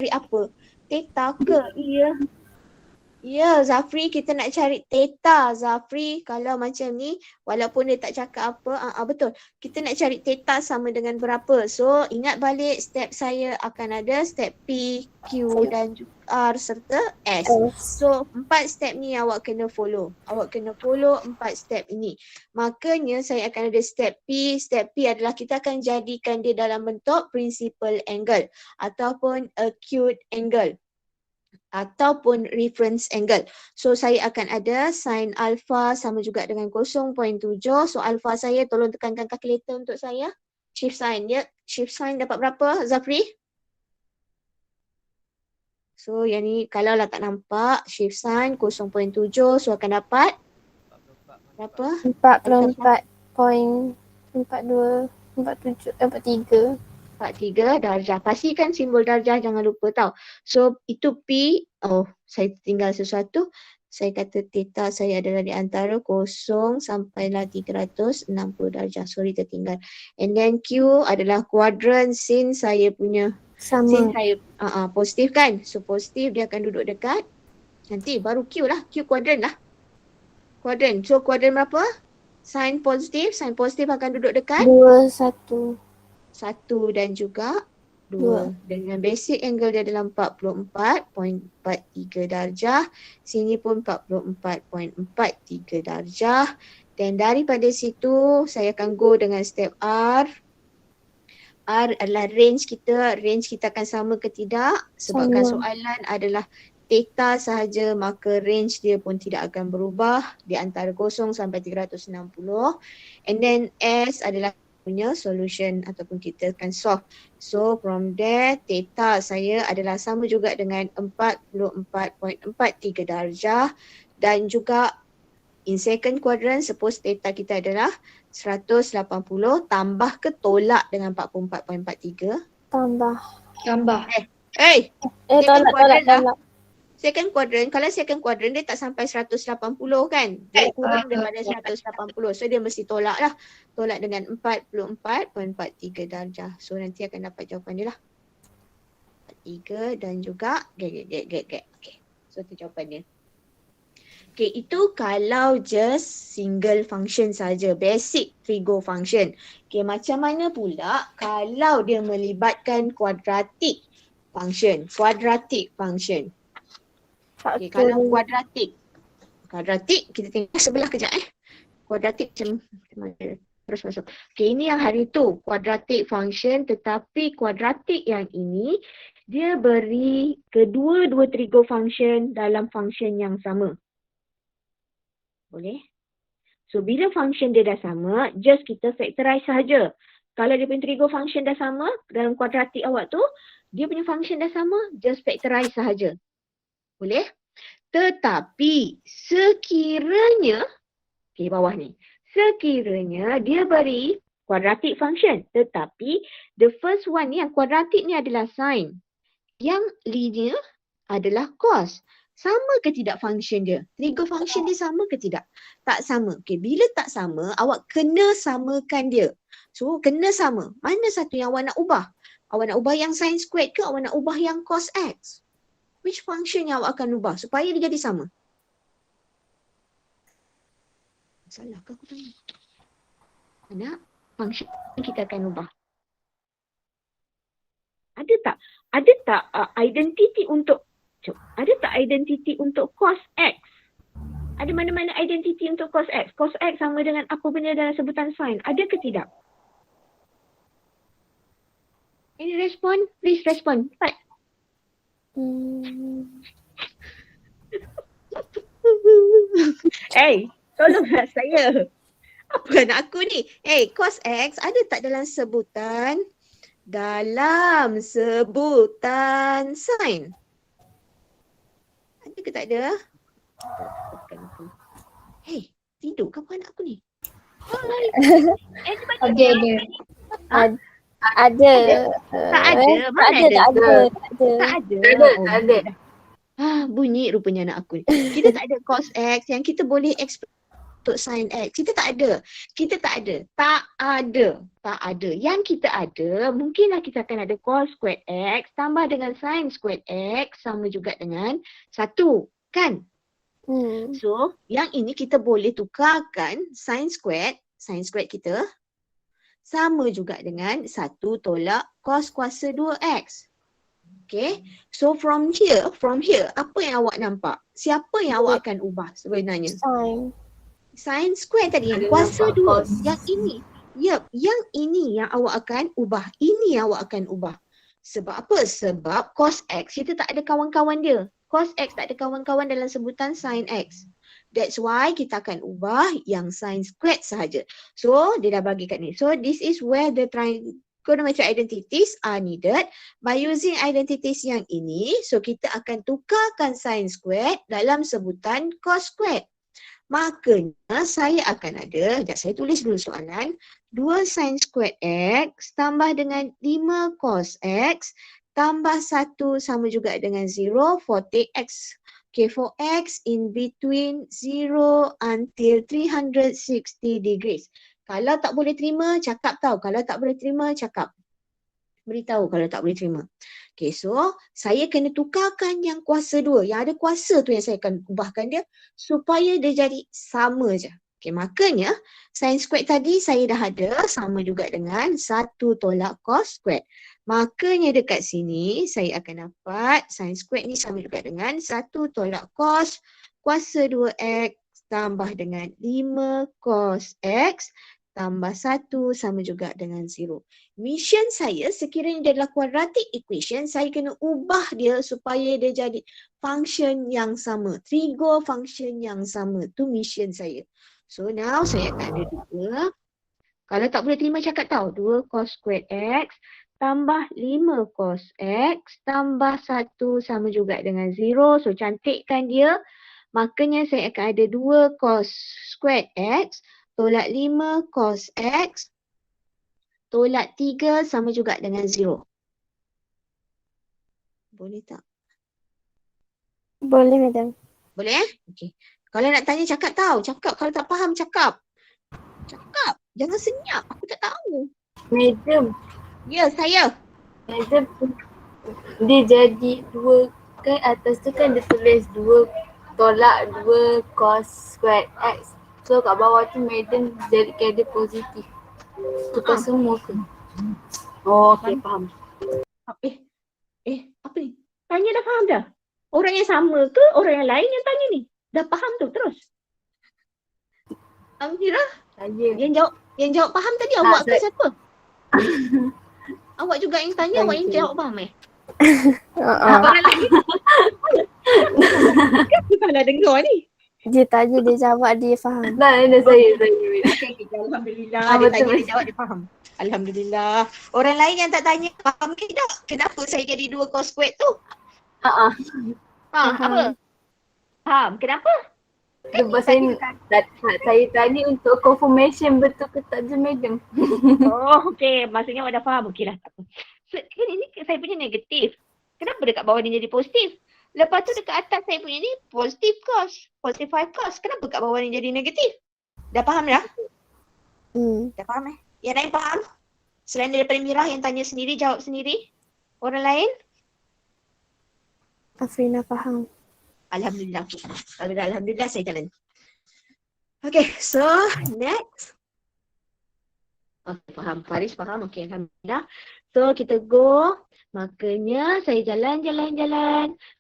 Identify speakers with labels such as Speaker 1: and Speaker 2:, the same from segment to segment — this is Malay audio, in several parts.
Speaker 1: Zafri apa? Theta ke? Ya. Ya, Zafri, kita nak cari theta. Zafri, kalau macam ni, walaupun dia tak cakap apa, betul. Kita nak cari theta sama dengan berapa. So, ingat balik step saya akan ada step P, Q dan R serta S. So, 4 step ni awak kena follow. Awak kena follow 4 step ini. Makanya saya akan ada step P. Step P adalah kita akan jadikan dia dalam bentuk principal angle ataupun acute angle ataupun reference angle. So saya akan ada sin alpha sama juga dengan 0.7. So alpha saya tolong tekankan kalkulator untuk saya. Shift sin ya. Shift sin dapat berapa Zafri? So yang ni kalau lah tak nampak shift sin 0.7 so akan dapat berapa?
Speaker 2: 44.42,
Speaker 1: 43 darjah. Pastikan simbol darjah jangan lupa tau. So itu P. Oh, saya tinggal sesuatu. Saya kata theta saya adalah di antara 0 sampailah 360 darjah. Sorry tertinggal. And then Q adalah kuadran sin saya punya.
Speaker 2: sama.
Speaker 1: Sin saya positif kan. So positif dia akan duduk dekat. Nanti baru Q lah. Q kuadran lah. Kuadran. So kuadran berapa? Sin positif akan duduk dekat
Speaker 2: 21.
Speaker 1: 1 dan juga 2. Dengan basic angle dia adalah 44.43 darjah. Sini pun 44.43 darjah. Dan daripada situ saya akan go dengan step R. R adalah range kita. Range kita akan sama ke tidak? Sebabkan soalan adalah theta sahaja, maka range dia pun tidak akan berubah di antara 0 sampai 360. And then S adalah punya solution ataupun kita akan solve. So from there theta saya adalah sama juga dengan 44.43 darjah dan juga in second quadrant suppose theta kita adalah 180 tambah ke tolak dengan 44.43?
Speaker 2: Tambah.
Speaker 1: Tolak. Second quadrant, kalau second quadrant dia tak sampai 180 kan. Dia kurang daripada 180. So dia mesti tolak lah. Tolak dengan 44.43 darjah. So nanti akan dapat jawapan dia lah. 43 dan juga get. Okay. So itu jawapan dia. Okay, itu kalau just single function saja. Basic trigo function. Okay, macam mana pula kalau dia melibatkan quadratic function. Okay, kalau kuadratik kita tengok sebelah kejap Kuadratik macam mana? Terus masuk. Okay, ini yang hari tu kuadratik function, tetapi kuadratik yang ini dia beri kedua-dua trigo function dalam function yang sama. Boleh? So bila function dia dah sama, just kita factorize sahaja. Kalau dia punya trigo function dah sama dalam kuadratik awak tu, dia punya function dah sama, just factorize sahaja. Boleh? Tetapi sekiranya, okay, bawah ni. Sekiranya dia beri quadratic function. Tetapi the first one ni, yang quadratic ni adalah sine. Yang linear adalah cos. Sama ke tidak function dia? Trigo function dia sama ke tidak? Tak sama. Okay, bila tak sama, awak kena samakan dia. So, kena sama. Mana satu yang awak nak ubah? Awak nak ubah yang sine squared ke awak nak ubah yang cos x? Which function yang awak akan ubah supaya dia jadi sama? Salah ke aku tanya? Mana function yang kita akan ubah? Ada tak identity untuk cos x? Ada mana-mana identity untuk cos x? Cos x sama dengan apa benda dalam sebutan sin? Ada ke tidak? Any respond? Please respond. Cepat. Tolonglah saya. Apa nak aku ni? Cos x ada tak dalam sebutan sin? Ada ke tak ada? Tidur ke apa anak aku ni?
Speaker 2: Ada.
Speaker 1: Tak ada. Mana ada? Tak ada. Bunyi rupanya anak aku ni. Kita tak ada cos x yang kita boleh express untuk sin X. Kita tak ada. Tak ada. Yang kita ada, mungkinlah kita akan ada cos squared X tambah dengan sin squared X sama juga dengan 1. Kan? So, yang ini kita boleh tukarkan sin squared kita sama juga dengan 1 tolak cos kuasa 2X. Okay. So from here, apa yang awak nampak? Siapa yang awak akan ubah sebenarnya? Sin square tadi yang kuasa 2. Yang ini. Yang ini yang awak akan ubah. Ini yang awak akan ubah. Sebab apa? Sebab cos X kita tak ada kawan-kawan dia. Cos X tak ada kawan-kawan dalam sebutan sin X. That's why kita akan ubah yang sin squared sahaja. So, dia dah bagi kat ni. So, this is where the trigonometric identities are needed. By using identities yang ini, so kita akan tukarkan sin squared dalam sebutan cos squared. Makanya saya akan ada, sekejap saya tulis dulu soalan. 2 sin squared X tambah dengan 5 cos X tambah 1 sama juga dengan 0 for take X. Okay, for X in between 0 until 360 degrees. Kalau tak boleh terima, cakap tau. Kalau tak boleh terima, cakap. Beritahu kalau tak boleh terima. Okay, so saya kena tukarkan yang kuasa 2. Yang ada kuasa tu yang saya akan ubahkan dia supaya dia jadi sama je. Okay, makanya sin squared tadi saya dah ada sama juga dengan 1 tolak cos squared. Makanya dekat sini saya akan dapat sin squared ni sama juga dengan 1 tolak cos kuasa 2x tambah dengan 5 cos x tambah 1 sama juga dengan 0. Mission saya sekiranya dia adalah quadratic equation, saya kena ubah dia supaya dia jadi function yang sama. Trigo function yang sama. Tu mission saya. So now saya akan ada 2. Kalau tak boleh terima cakap tahu. 2 cos squared x tambah 5 cos x tambah 1 sama juga dengan 0. So cantikkan dia. Makanya saya akan ada 2 cos squared x tolak 5 cos x tolak 3 sama juga dengan 0. Boleh tak?
Speaker 2: Boleh, Madam.
Speaker 1: Boleh Okey. Kalau nak tanya cakap tahu. Cakap. Kalau tak faham cakap. Cakap. Jangan senyap. Aku tak tahu.
Speaker 3: Madam,
Speaker 1: Ya, saya.
Speaker 3: Madam, dia jadi 2 kan atas tu kan dia tulis 2 tolak 2 cos squared x. So kat bawah tu Madam jadikan dia positif. Tukar semua ke? Oh, okey, faham.
Speaker 1: Apa ni? Tanya dah faham dah? Orang yang sama ke orang yang lain yang tanya ni? Dah faham tu terus? Amira?
Speaker 3: Saya.
Speaker 1: Yang jawab faham tadi awak ke siapa? Awak juga yang tanya, awak yang jawab faham Orang lain? Kenapa salah dengar ni?
Speaker 2: Dia tanya, dia jawab, dia faham.
Speaker 3: Nah, saya.
Speaker 1: Okay, Alhamdulillah. Dia tanya, dia jawab, dia faham. Alhamdulillah. Orang lain yang tak tanya, faham ke tak? Kenapa saya jadi 2 cos squared tu? Apa? Faham. Kenapa?
Speaker 3: Sebab saya tanya untuk confirmation betul ke tak je Madam.
Speaker 1: Oh, okey. Maksudnya awak dah faham. Okeylah, tak apa. So, kan ini saya punya negatif. Kenapa dekat bawah ni jadi positif? Lepas tu dekat atas saya punya ni positif cos. Positif 5 cos. Kenapa kat bawah ni jadi negatif? Dah faham dah? Dah faham Yang lain faham? Selain daripada Mirah yang tanya sendiri, jawab sendiri. Orang lain?
Speaker 2: Afrina faham.
Speaker 1: Alhamdulillah. Alhamdulillah saya jalan. Okay, so next. Okay, faham. Faris faham. Okay, Alhamdulillah. So kita go. Makanya saya jalan.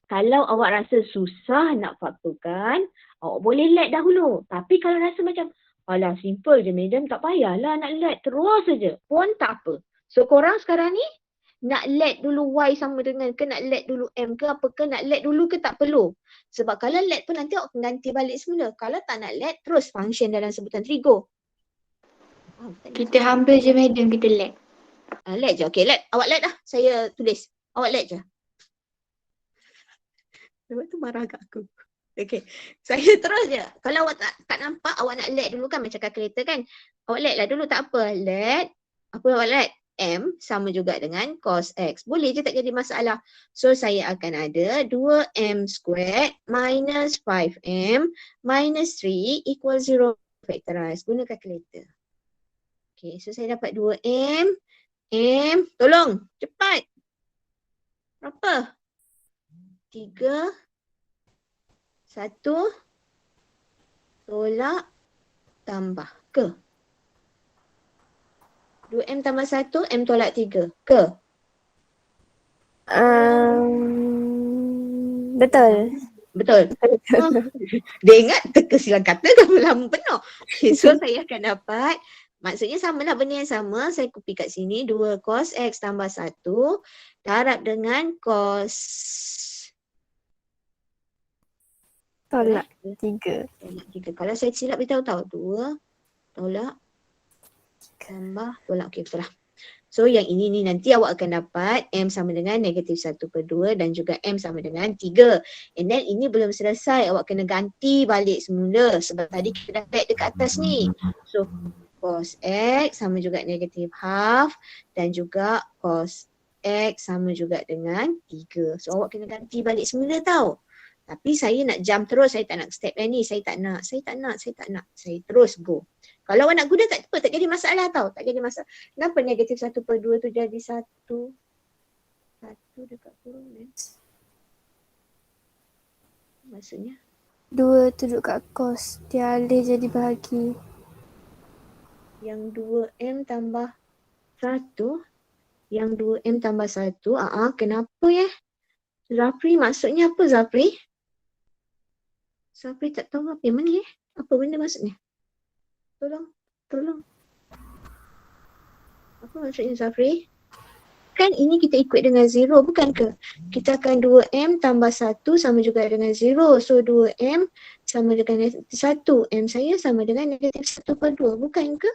Speaker 1: Kalau awak rasa susah nak fakturkan, awak boleh let dahulu. Tapi kalau rasa macam, alah simple je Madam, tak payahlah nak let. Terus saja pun tak apa. So korang sekarang ni, nak let dulu Y sama dengan ke nak let dulu M ke apa ke, nak let dulu ke tak perlu. Sebab kalau let pun nanti awak ganti balik semula. Kalau tak nak let, terus function dalam sebutan trigo.
Speaker 4: Kita ambil je Madam, kita let.
Speaker 1: Let je. Okay, let. Awak let dah. Saya tulis. Awak let je. Lepas tu marah kat aku. Okay. Saya terus je. Kalau awak tak nampak, awak nak let dulu kan macam kalkulator kan. Awak let lah dulu, tak apa. Let. Apa awak let? M sama juga dengan cos X. Boleh je, tak jadi masalah. So saya akan ada 2M squared minus 5M minus 3 equal 0. factorize. Guna kalkulator. Okay, so saya dapat 2M. Tolong, cepat. Berapa? 3, 1, tolak, tambah. Ke? 2M tambah 1, M tolak 3. Ke?
Speaker 2: Betul.
Speaker 1: Betul. Dia ingat teka silang kata dah lama penuh. Okay, so saya akan dapat, maksudnya samalah benda yang sama. Saya copy kat sini, 2 cos X tambah 1 darab dengan cos
Speaker 2: Tolak 3.
Speaker 1: tolak 3. Kalau saya silap beritahu tahu 2 tolak tambah tolak. Okey, betul lah. So yang ini ni nanti awak akan dapat M sama dengan -1/2 dan juga M sama dengan 3. And then ini belum selesai. Awak kena ganti balik semula sebab tadi kita dah back dekat atas ni. So cos X sama juga -half dan juga cos X sama juga dengan 3. So awak kena ganti balik semula tau. Tapi saya nak jump terus, saya tak nak step yang ni. Saya tak nak. Saya terus go. Kalau awak nak guna tak apa, tak jadi masalah tau. Tak jadi masalah. Kenapa -1/2 tu jadi 1? 1 dekat kurung ni. Maksudnya?
Speaker 2: 2 tunjuk kat cos. Dia alih jadi bahagi.
Speaker 1: Yang 2M tambah 1. Yang 2M tambah 1. Kenapa ya? Zafri maksudnya apa Zafri? Zafri tak tahu apa yang mana Apa benda maksudnya? Tolong. Apa maksudnya Zafri? Kan ini kita ikut dengan 0 bukan ke? Kita akan 2M tambah 1 sama juga dengan 0. So 2M sama dengan 1. M saya sama dengan -1/2 bukan ke?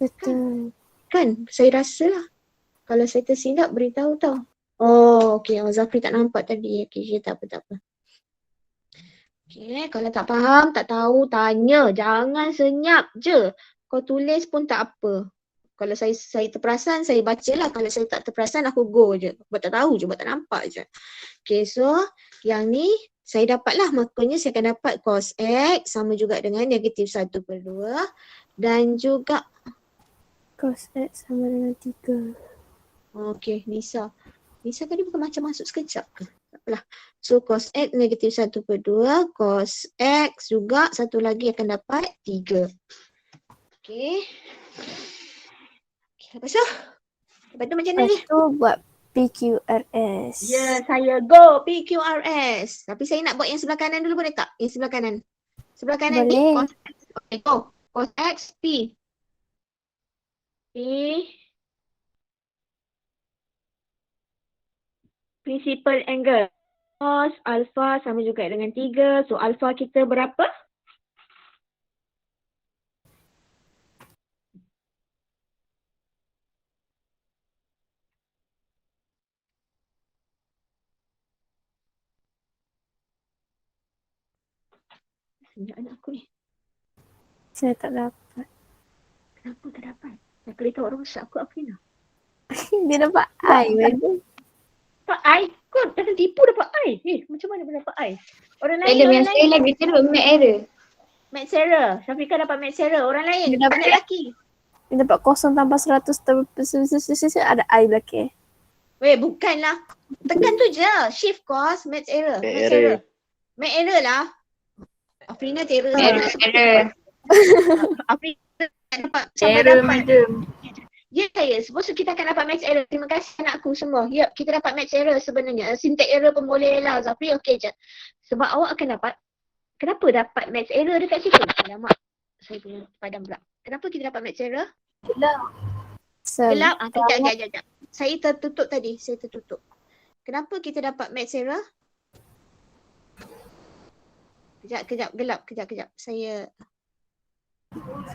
Speaker 2: Betul.
Speaker 1: Kan? Saya rasa lah. Kalau saya tersilap beritahu tau. Oh, okey. Zafri tak nampak tadi. Okey, tak apa. Okey, kalau tak faham, tak tahu, tanya. Jangan senyap je. Kau tulis pun tak apa. Kalau saya terperasan, saya bacalah. Kalau saya tak terperasan, aku go je. Buat tak tahu je, buat tak nampak je. Okey, so yang ni saya dapatlah. Makanya saya akan dapat cos X sama juga dengan -1/2 dan juga
Speaker 2: Cos X sama dengan 3.
Speaker 1: okey, Nisa tadi bukan macam masuk sekejap ke? Tak apalah. So cos X -1/2, cos X juga satu lagi akan dapat 3. Okey. Lepas tu macam mana ni?
Speaker 2: Lepas tu buat PQRS.
Speaker 1: Ya, saya go PQRS. Tapi saya nak buat yang sebelah kanan dulu boleh tak? Yang sebelah kanan. Sebelah kanan ni
Speaker 2: Boleh.
Speaker 1: cos X. Okay, go. Cos X P. Principal angle. Cos alpha sama juga dengan 3. So alpha kita berapa? Senjak anak aku ni.
Speaker 2: Saya tak dapat.
Speaker 1: Kenapa tak dapat? Nak kereta orang rosak aku apa ni?
Speaker 2: Dia dapat I.
Speaker 1: Dapat I? Kau dah tipu dapat I? Macam mana boleh dapat I? Orang lain,
Speaker 4: Madam,
Speaker 1: orang
Speaker 4: yang
Speaker 1: lain.
Speaker 4: saya lagi teruk make error.
Speaker 1: Max error. Syafika dapat max error. Orang lain.
Speaker 2: Dia dapat-
Speaker 1: Anak lelaki.
Speaker 2: Dia dapat 0 tambah 100 ada I belakang.
Speaker 1: Weh, bukanlah. Tekan tu je. Shift cost, max error. Max error. Max error lah. Afrina terror.
Speaker 4: Error.
Speaker 1: Afrina dapat. Sampai
Speaker 3: Error
Speaker 1: dapat.
Speaker 3: madam.
Speaker 1: Ya, Suppose kita akan dapat max error. Terima kasih anakku semua. Ya, kita dapat max error sebenarnya. Syntax error pun boleh lah. Zafri, okey je. Sebab awak akan dapat. Kenapa dapat max error dekat situ? Alamak. Saya punya padam pula. Kenapa kita dapat max error? Gelap. Kejap. Saya tertutup tadi. Kenapa kita dapat max error? Kejap. Gelap. Saya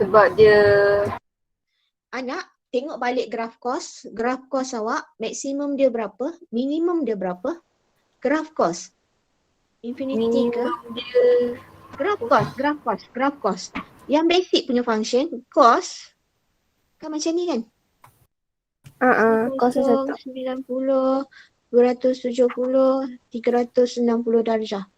Speaker 3: Sebab dia
Speaker 1: anak tengok balik graf kos. Graf kos awak maksimum dia berapa? Minimum dia berapa? Graf kos. Infinity ke?
Speaker 3: dia
Speaker 1: Graf kos. Yang basic punya function cos kan macam ni kan?
Speaker 2: Cos 1.
Speaker 1: 90, 270, 360 darjah.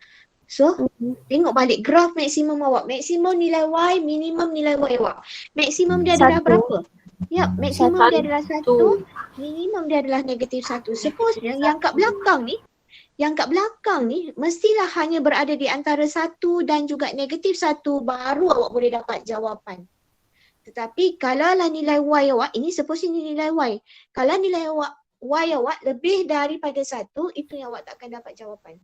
Speaker 1: So, tengok balik graf maksimum awak. Maksimum nilai Y, minimum nilai Y awak. Maksimum dia adalah
Speaker 2: Satu.
Speaker 1: berapa? Ya, maksimum dia
Speaker 3: Satu.
Speaker 1: adalah 1, minimum dia adalah -1. Suppose yang kat belakang ni, mestilah hanya berada di antara 1 dan juga -1 baru awak boleh dapat jawapan. Tetapi kalaulah nilai Y awak, ini suppose ini nilai Y. Kalau nilai Y awak lebih daripada 1, itu yang awak tak akan dapat jawapan.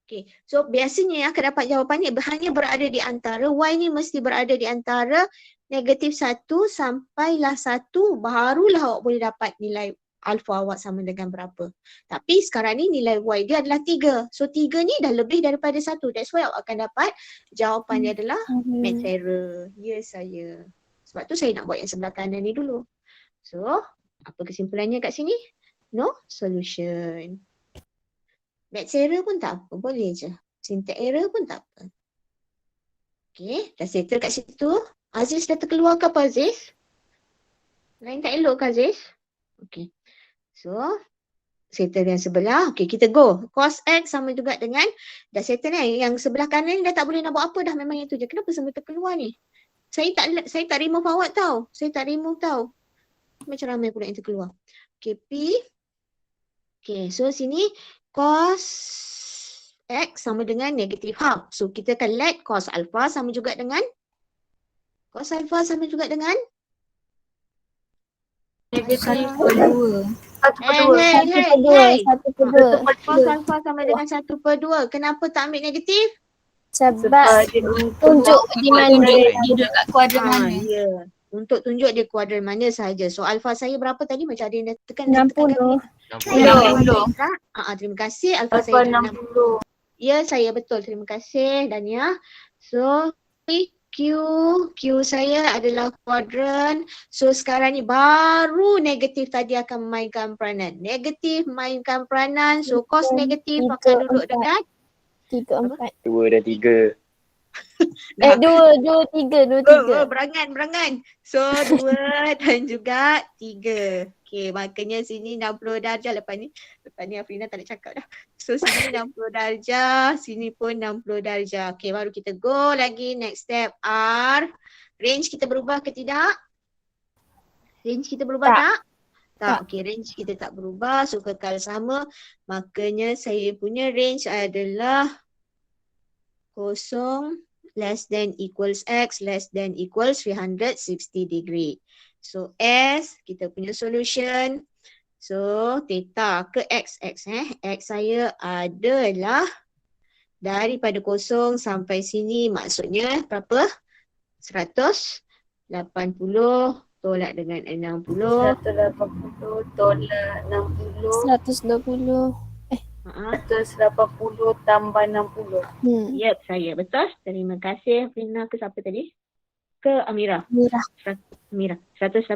Speaker 1: Okay, so biasanya yang akan dapat jawapan ni hanya berada di antara, Y ni mesti berada di antara -1 sampailah 1, barulah awak boleh dapat nilai alfa awak sama dengan berapa. Tapi sekarang ni nilai Y dia adalah 3. So 3 ni dah lebih daripada 1. That's why awak akan dapat jawapan dia adalah maths error. Ya saya. Sebab tu saya nak buat yang sebelah kanan ni dulu. So, apa kesimpulannya kat sini? No solution. Maths error pun tak apa, boleh je. Syntax error pun tak apa. Okay, dah settle kat situ. Aziz dah terkeluar ke apa Aziz? Lain tak elok ke Aziz? Okay, so settle yang sebelah. Okay, kita go. Cos X sama juga dengan, dah settle ni. Yang sebelah kanan ni dah tak boleh nak buat apa dah, memang yang tu je. Kenapa semua terkeluar ni? Saya tak remove awak tau. Saya tak remove tau. Macam ramai pula yang terkeluar. Okay, P. Okay, so sini cos X sama dengan negative half. So kita akan let cos alpha sama juga dengan -1/2. Hey.
Speaker 2: 1/2.
Speaker 1: Cos alpha sama dengan 1/2. Kenapa tak ambil negatif?
Speaker 2: Sebab tunjuk di mana dia.
Speaker 3: Duduk kat kuadran mana.
Speaker 1: Ya. Untuk tunjuk dia kuadran mana sahaja. So alpha saya berapa tadi? Macam ada yang dah tekan.
Speaker 2: 60.
Speaker 3: 60.
Speaker 1: Terima kasih. Alpha
Speaker 3: Alpha
Speaker 1: saya
Speaker 3: 60.
Speaker 1: Ya, saya betul. Terima kasih Dania. So, Q saya adalah kuadran. So, sekarang ni baru negatif tadi akan memainkan peranan. Negatif mainkan peranan. So, cos negatif akan duduk dengan
Speaker 2: 3, 4.
Speaker 5: 2 dan 3.
Speaker 2: 2, 3.
Speaker 1: Berangan. So, 2 dan juga 3. Okay, makanya sini 60 darjah. Lepas ni Afrina tak nak cakap dah. So, sini 60 darjah. Sini pun 60 darjah. Okay, baru kita go lagi. Next step R. Range kita berubah ke tidak? Tak. Okay, range kita tak berubah. So, kekal sama. Makanya saya punya range adalah 0 less than equals X less than equals 360 degree. So S kita punya solution. So theta ke X saya adalah daripada 0 sampai sini, maksudnya berapa? 180 tolak dengan 60.
Speaker 3: 180 tolak 60.
Speaker 2: 120.
Speaker 3: 180 tambah 60.
Speaker 1: Yep, saya betul. Terima kasih Afrina. Ke siapa tadi? Ke Amira. Amira. 180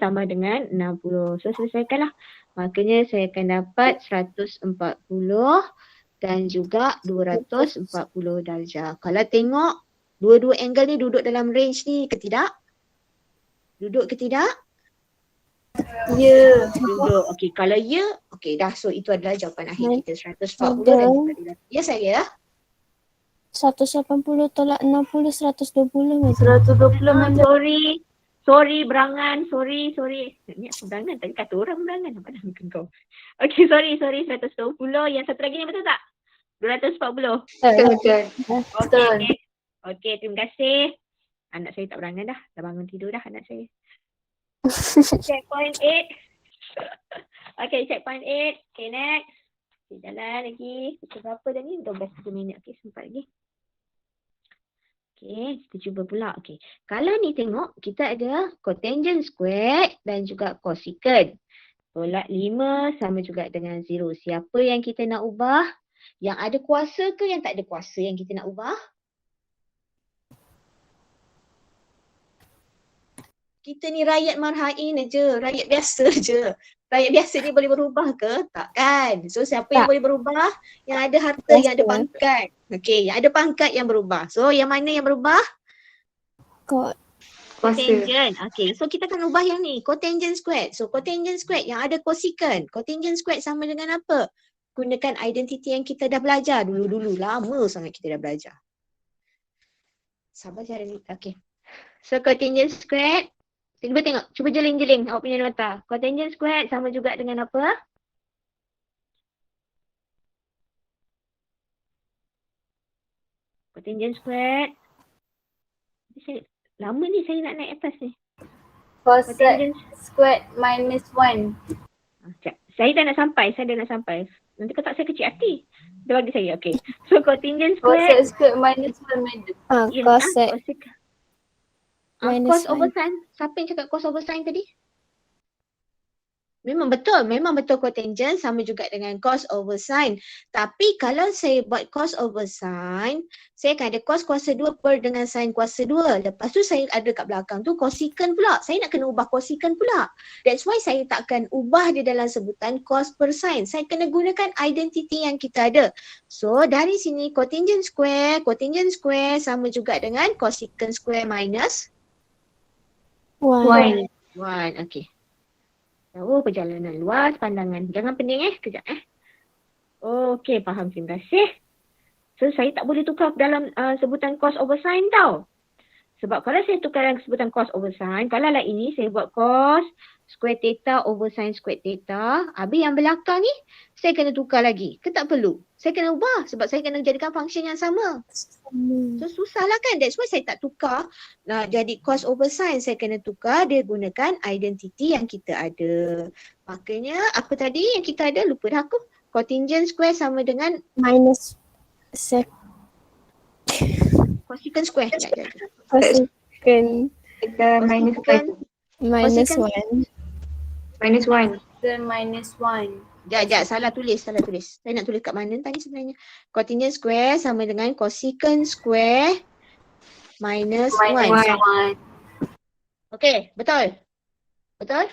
Speaker 1: tambah dengan 60. So selesaikanlah. Makanya saya akan dapat 140 dan juga 240 darjah. Kalau tengok dua-dua angle ni duduk dalam range ni ke tidak? Duduk ke tidak?
Speaker 3: Ya.
Speaker 1: Duduk. Okey, kalau ya, okey dah. So itu adalah jawapan akhir kita 140 dan juga 200. Ya saya.
Speaker 2: 180 tolak 60, 120 macam.
Speaker 3: 120 macam.
Speaker 1: Sorry berangan. Sorry. Ni aku berangan. Tadi kata orang berangan. Apa nama kau? Okey, sorry. 120. Yang satu lagi ni betul tak? 240.
Speaker 3: Betul.
Speaker 1: Okey, terima kasih. Anak saya tak berangan dah. Dah bangun tidur dah anak saya. Checkpoint 8. Okay, checkpoint 8. Okay, next. Okay, jalan lagi. Kita berapa dah ni? 12 minit. Okay, sempat lagi. Okay, kita cuba pula. Okay, kalau ni tengok, kita ada cotangent squared dan juga cosecant. Tolak 5 sama juga dengan 0. Siapa yang kita nak ubah? Yang ada kuasa ke yang tak ada kuasa yang kita nak ubah? Kita ni rakyat marhain je, rakyat biasa je. Rakyat biasa ni boleh berubah ke? Tak kan? So siapa yang boleh berubah? Yang ada harta, yang ada pangkat. Okey, yang ada pangkat yang berubah. So yang mana yang berubah? Cotangent. Okey, so kita akan ubah yang ni, cotangent squared. So cotangent squared yang ada cosecant. Cotangent squared sama dengan apa? gunakan identiti yang kita dah belajar dulu-dulu. Lama sangat kita dah belajar. Sabar cara ni. Okay. So cotangent squared. Cuba tengok. Cuba jeling-jeling awak punya nota. Cotangent squared sama juga dengan apa? Cotangent squared. Lama ni saya nak naik atas ni.
Speaker 3: Cosec
Speaker 1: Cotangent.
Speaker 3: squared minus 1.
Speaker 1: Sekejap. Saya dah nak sampai. Saya dah nak sampai. Nanti kau tak saya kecil hati. Dia bagi saya. Okay. So cotangent squared.
Speaker 3: Cosec squared minus 1 madam.
Speaker 2: Cosec minus
Speaker 1: cos over
Speaker 2: 1.
Speaker 1: sin. Siapa yang cakap cos over sin tadi? Memang betul. Memang betul cotangent sama juga dengan cos over sin. Tapi kalau saya buat cos over sin, saya akan ada cos kuasa 2 per dengan sin kuasa 2. Lepas tu saya ada kat belakang tu cosecant pula. Saya nak kena ubah cosecant pula. That's why saya takkan ubah dia dalam sebutan cos per sin. Saya kena gunakan identiti yang kita ada. So dari sini cotangent square sama juga dengan cosecant square minus
Speaker 2: 1.
Speaker 1: 1. Okay. Tahu perjalanan luas pandangan. Jangan pening kejap Okey, faham, terima kasih. So saya tak boleh tukar dalam sebutan cos over sin tau. Sebab kalau saya tukar dalam sebutan cos over sin, kalau lah ini saya buat cos square theta over sin square theta. Habis yang belakang ni saya kena tukar lagi. Ke tak perlu? Saya kena ubah sebab saya kena jadikan function yang sama. So susah lah kan. That's why saya tak tukar. Nah, jadi cos over sin saya kena tukar. Dia gunakan identiti yang kita ada. Makanya apa tadi yang kita ada? Lupa dah aku. Cotangent square sama dengan
Speaker 2: Minus sec.
Speaker 1: cosecant square.
Speaker 2: Cosecant
Speaker 3: Minus
Speaker 1: Cosecant.
Speaker 2: minus
Speaker 1: Cosecant.
Speaker 2: 1.
Speaker 3: minus 1. Minus 1.
Speaker 1: Sekejap, salah tulis. Saya nak tulis kat mana tadi sebenarnya. Cotangent square sama dengan cosecant square minus 1. Okey, betul? Betul?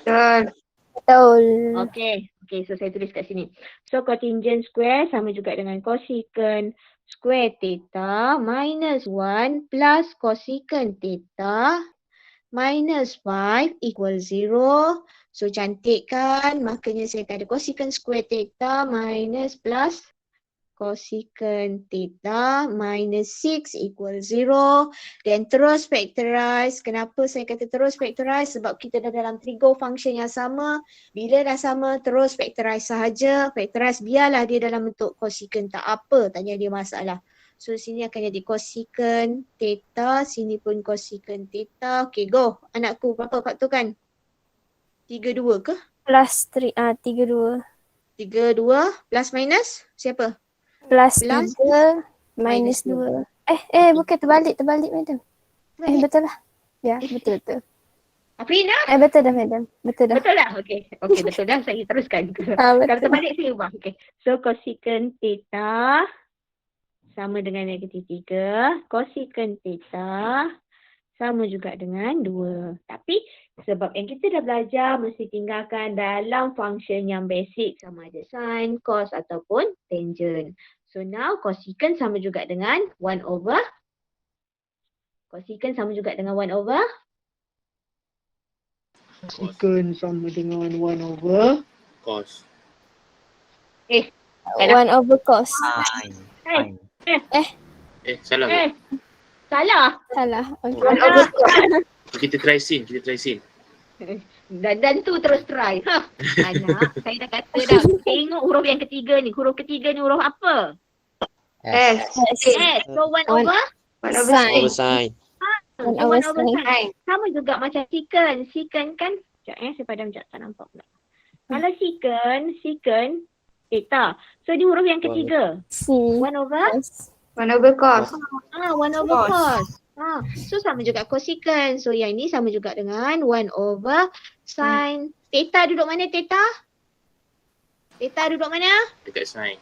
Speaker 2: Betul.
Speaker 1: Okey, so saya tulis kat sini. So cotangent square sama juga dengan cosecant square theta minus 1 plus cosecant theta minus 5 equal 0. So cantik kan? Makanya saya akan ada cosecant square theta minus plus cosecant theta minus 6 equal 0. Dan terus factorize. Kenapa saya kata terus factorize? Sebab kita dah dalam trigo function yang sama. Bila dah sama terus factorize sahaja. Factorize biarlah dia dalam bentuk cosecant, tak apa, tak ada masalah. So sini akan jadi cosecant theta, sini pun cosecant theta. Okay, go. Anakku, berapa faktorkan? 3-2 ke?
Speaker 2: Plus 3, 3-2.
Speaker 1: 3-2 plus minus? Siapa?
Speaker 2: Plus
Speaker 1: Plus
Speaker 2: 3 minus 2. Bukan terbalik madam. Betul lah. Ya, betul.
Speaker 1: Afrina?
Speaker 2: Betul dah madam. Betul dah.
Speaker 1: Betul lah? Okay, betul dah. Saya teruskan. Kalau
Speaker 2: Betul.
Speaker 1: terbalik saya ubah. Okay. So cosecant theta sama dengan negatif 3. Cosecant theta sama juga dengan 2. Tapi sebab yang kita dah belajar mesti tinggalkan dalam function yang basic sama ada sin, cos ataupun tangent. So now cosecant sama juga dengan 1 over. Cosecant sama juga dengan 1 over.
Speaker 5: Cosecant sama dengan 1 over
Speaker 6: Cos.
Speaker 2: 1 over cos.
Speaker 6: Fine. Salah ke?
Speaker 1: Salah.
Speaker 2: Salah. Okay.
Speaker 1: Salah.
Speaker 6: Kita try sin.
Speaker 1: Dan tu terus try. Anak, saya dah kata dah. Tengok huruf yang ketiga ni. Huruf ketiga ni huruf apa?
Speaker 3: S.
Speaker 1: So 1 over?
Speaker 2: Sin.
Speaker 6: Sign.
Speaker 2: 1 over sin.
Speaker 1: Sama juga macam secant. Secant kan, sekejap saya padam sekejap, tak nampak pula. Kalau secant theta. So di huruf yang ketiga.
Speaker 2: C.
Speaker 1: 1 over?
Speaker 3: 1 over cos.
Speaker 1: 1 over cos. So sama juga cosecant. So yang ini sama juga dengan 1 over sin. Theta duduk mana theta? Theta duduk mana?
Speaker 6: Dekat sign.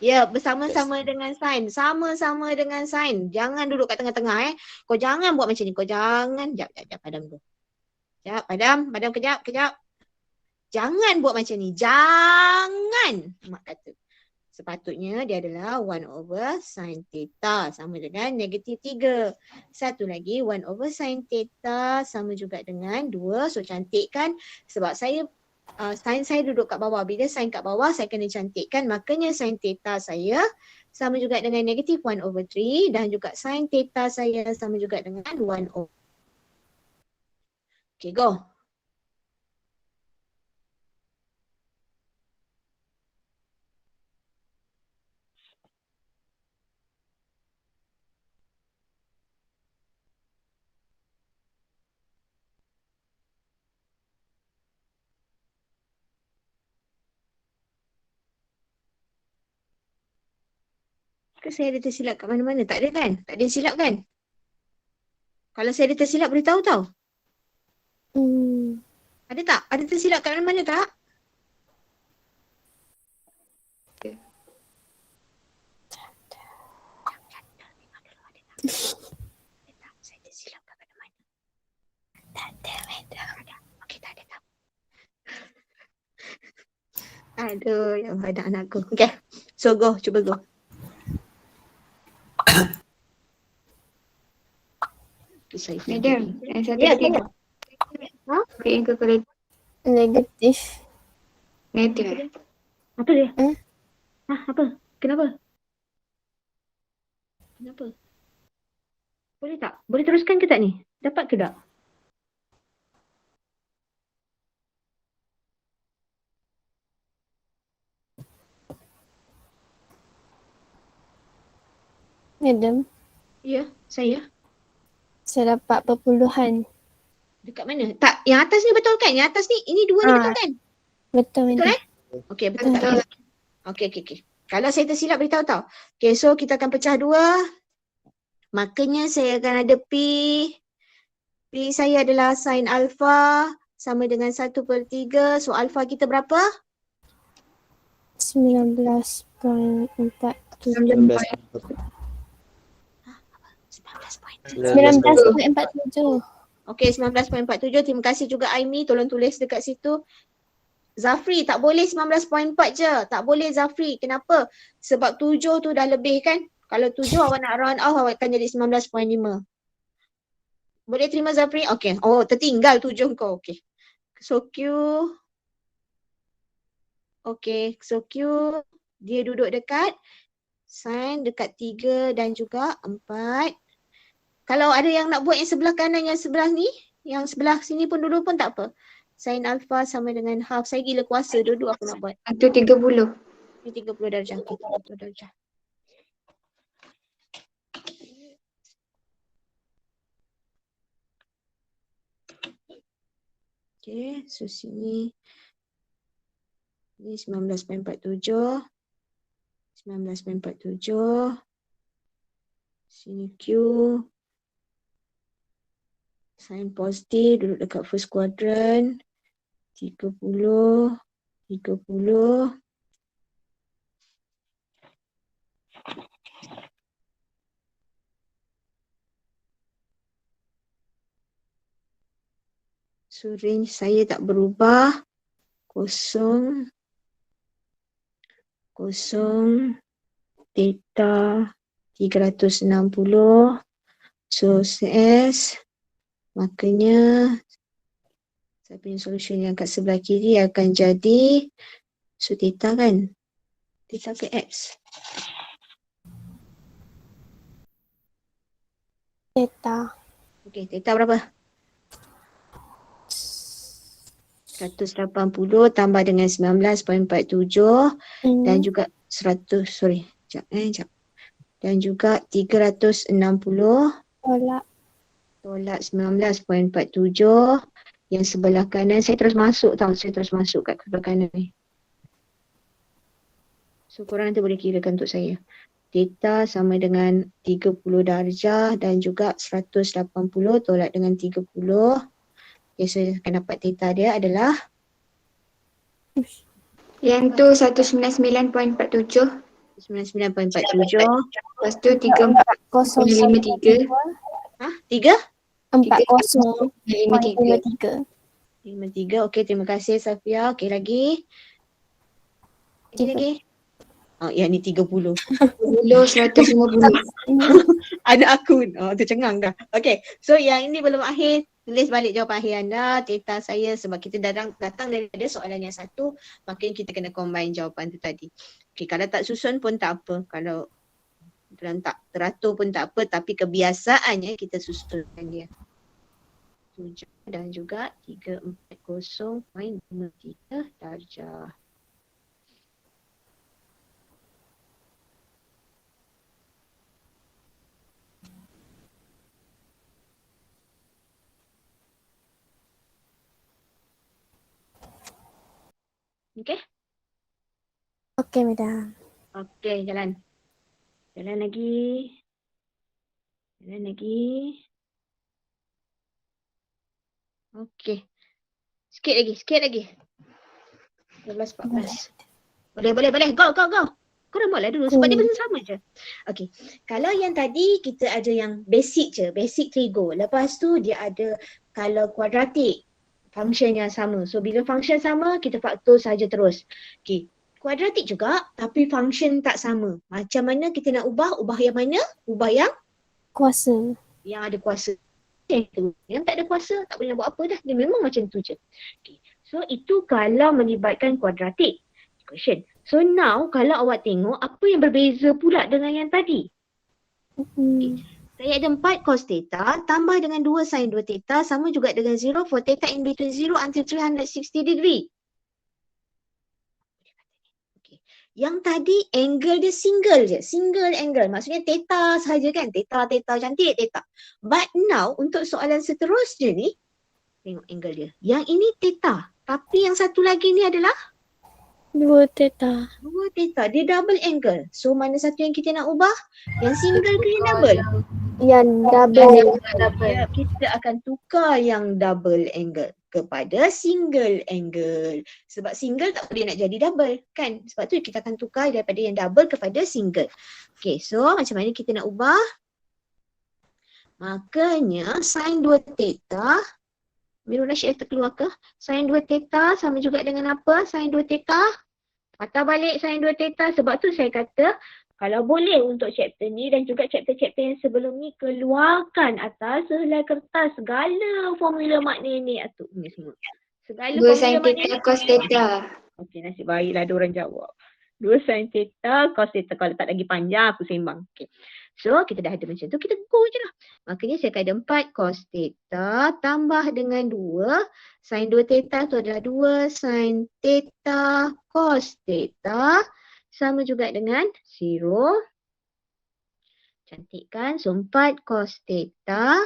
Speaker 1: Ya, bersama-sama dengan sin. Sama-sama dengan sin. Jangan duduk kat tengah-tengah Kau jangan buat macam ni. Kau jangan. Sekejap, padam tu. Sekejap, padam kejap. Jangan buat macam ni. Jangan. Mak kata. Sepatutnya dia adalah 1 over sin theta sama dengan negatif 3. Satu lagi 1 over sin theta sama juga dengan 2. So cantik kan? Sebab saya Sin saya duduk kat bawah. Bila sin kat bawah, saya kena cantikkan. Makanya sin theta saya sama juga dengan negatif 1/3 dan juga sin theta saya sama juga dengan 1/. Okay, go. Ke saya ada tersilap kat mana-mana? Tak ada kan? Tak ada silap kan? Kalau saya ada tersilap, beritahu tau. Ada tak? Ada tersilap kat mana-mana tak? Saya tersilap kat mana-mana. Tak ada, madam. Okey, tak ada tak. Aduh, yang ada anakku. Okay, so go, cuba go.
Speaker 4: Madam, yang satu
Speaker 1: Ya,
Speaker 4: tidak.
Speaker 1: Ha?
Speaker 4: Yang calculator
Speaker 2: Negatif.
Speaker 4: negatif.
Speaker 1: Apa dia?
Speaker 2: Eh?
Speaker 1: Apa? Kenapa? Kenapa? Boleh tak? Boleh teruskan ke tak ni? Dapat ke tak?
Speaker 2: Madam,
Speaker 1: Ya, saya.
Speaker 2: saya dapat perpuluhan.
Speaker 1: Dekat mana? Tak, yang atas ni betul kan? Yang atas ni, ini dua ni
Speaker 2: Ah.
Speaker 1: betul kan?
Speaker 2: Betul,
Speaker 1: Betul
Speaker 2: madam.
Speaker 1: Okey, betul tak? Okey. Kalau saya tersilap, beritahu tau. Okey, so kita akan pecah dua. Makanya saya akan ada P. P saya adalah sin alpha sama dengan 1/3. So alpha kita berapa?
Speaker 2: 19.47.
Speaker 1: 19.
Speaker 2: 19.47.
Speaker 1: Okey, 19.47. Terima kasih juga Aimi. Tolong tulis dekat situ. Zafri, tak boleh 19.4 je. Tak boleh Zafri. Kenapa? Sebab 7 tu dah lebih kan? Kalau 7 awak nak round off, awak akan jadi 19.5. Boleh terima Zafri? Okey. Oh, tertinggal 7 kau. Okey. So Q. Okey. So Q. Dia duduk dekat sin dekat 3 dan juga 4. Kalau ada yang nak buat yang sebelah kanan, yang sebelah ni, yang sebelah sini pun dulu pun tak apa. Sin alpha sama dengan half. Saya gila kuasa duduk aku nak buat.
Speaker 4: Itu 30.
Speaker 1: Ni 30 darjah. Okay, 30 darjah. Okay, so sini. Ni 19.47. 19.47. Sini Q. Sin positif duduk dekat first quadrant. 30. 30. So range saya tak berubah. 0. Theta 360. So S. Makanya saya punya solution yang kat sebelah kiri akan jadi so theta kan? Theta ke X?
Speaker 2: Theta.
Speaker 1: Okey, theta berapa? 180 tambah dengan 19.47 dan juga 100, sekejap. Dan juga 360 tolak 19.47 yang sebelah kanan. Saya terus masuk kat sebelah kanan ni. So korang nanti boleh kirakan untuk saya. Theta sama dengan 30 darjah dan juga 180 tolak dengan 30. Okay, so akan dapat theta dia adalah
Speaker 4: Yang tu 199.47.
Speaker 1: 99.47.
Speaker 4: Lepas tu 34.53.
Speaker 1: 3?
Speaker 2: 40.53.
Speaker 1: 53. Okey, terima kasih Safia. Okey, lagi. Lagi. Oh, yang ni 30.
Speaker 4: 150.
Speaker 1: Ada akun. Oh, tercengang dah. Okey, so yang ini belum akhir. Tulis balik jawapan akhir anda, theta saya sebab kita datang daripada soalan yang satu, maka kita kena combine jawapan tu tadi. Okey, kalau tak susun pun tak apa. Kalau dalam tak teratur pun tak apa, tapi kebiasaannya kita susunkan dia. 7 dan juga 340.53 darjah. Okey?
Speaker 2: Okey, madam.
Speaker 1: Okey, jalan. Jalan lagi. Jalan lagi. Okey. Sikit lagi. 12, 14. Boleh. Go. Korang buatlah dulu sebab dia benda sama je. Okey. Kalau yang tadi kita ada yang basic je, basic trigo. Lepas tu dia ada kalau kuadratik, function yang sama. So bila function sama, kita faktor saja terus. Okey. Kuadratik juga tapi function tak sama. Macam mana kita nak ubah? Ubah yang mana? Ubah yang
Speaker 2: Kuasa.
Speaker 1: ada kuasa. Yang tak ada kuasa tak boleh nak buat apa dah. Dia memang macam tu je. Okay. So itu kalau melibatkan kuadratik equation. So now kalau awak tengok apa yang berbeza pula dengan yang tadi. Okay. Saya ada 4 cos theta tambah dengan 2 sin 2 theta sama juga dengan 0 for theta in between 0 until 360 degree. Yang tadi angle dia single je. Single angle. Maksudnya theta sahaja kan. Theta cantik theta. But now untuk soalan seterusnya ni. Tengok angle dia. Yang ini theta. Tapi yang satu lagi ni adalah
Speaker 2: 2 theta.
Speaker 1: 2 theta. Dia double angle. So mana satu yang kita nak ubah? Yang single ke yang double?
Speaker 2: Yang double.
Speaker 1: Ya, kita akan tukar yang double angle kepada single angle. Sebab single tak boleh nak jadi double kan. Sebab tu kita akan tukar daripada yang double kepada single. Okay, so macam mana kita nak ubah? Makanya sin 2 theta. Mirul Rashid terkeluar ke? Sin 2 theta sama juga dengan apa? Sin 2 theta. Patah balik sin 2 theta. Sebab tu saya kata kalau boleh untuk chapter ni dan juga chapter-chapter yang sebelum ni, keluarkan atas sehelai kertas segala formula mak nenek atuk ni semua. Segala
Speaker 4: 2 sin
Speaker 1: formula mak
Speaker 4: theta
Speaker 1: nenek.
Speaker 4: cos theta.
Speaker 1: Okey, nasib baiklah ada orang jawab. 2 sin theta cos theta. Kalau tak lagi panjang aku sembang. Okey. So kita dah ada macam tu, kita go je lah. Makanya saya akan ada 4 cos theta tambah dengan 2. Sin 2 theta tu adalah 2 sin theta cos theta. Sama juga dengan 0. Cantikkan. So 4 cos theta